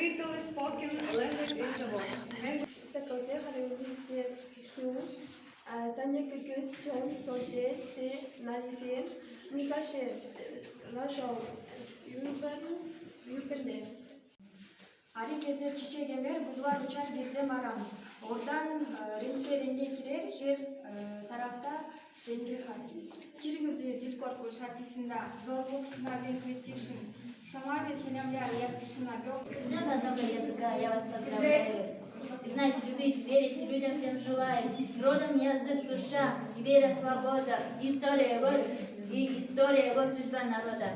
it's only spoken language in the world. Secrétaire à l'université Zania question société Mikache Rajal Yukender. Herkese çiçek emer, buzlar uçar bir de maram. Oradan renge girer, her tarafta renge hareket. Киргизде дил корпус шаркисында зорлук сынабын өтешин. Самаве сынамляр яркишина бёк. Знаю много языка, я вас поздравляю. Знать, любить, верить, людям всем желаю. Родом язык, душа, вера, свобода, история его судьба народа.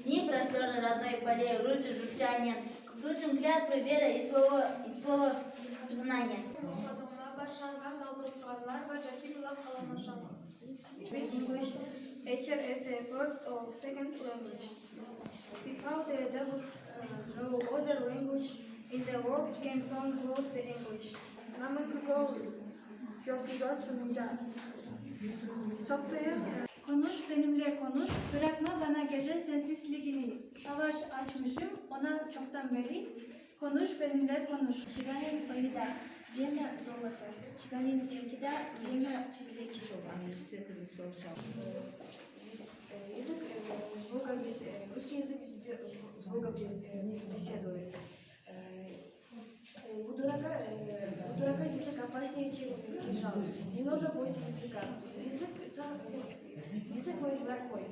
Дни просторы родной полей, лучше журчание. Слышим клятвы, вера и слово признания. English, HR as a first or second language. Without the double, no other language in the world can sound close to English. Namıkıgol, yokigos sununca. Software. Konuş benimle konuş, bırakma bana gece sensizliğini. Savaş açmışım, ona çoktan beri. Konuş benimle konuş. Чиганин повида, время золото. Чиганин повида, время величия. Язык с Богом русский язык с Богом беседует. У дурака язык опаснее, чем кинжал. Не нужно бойся языка. Язык мой враг мой.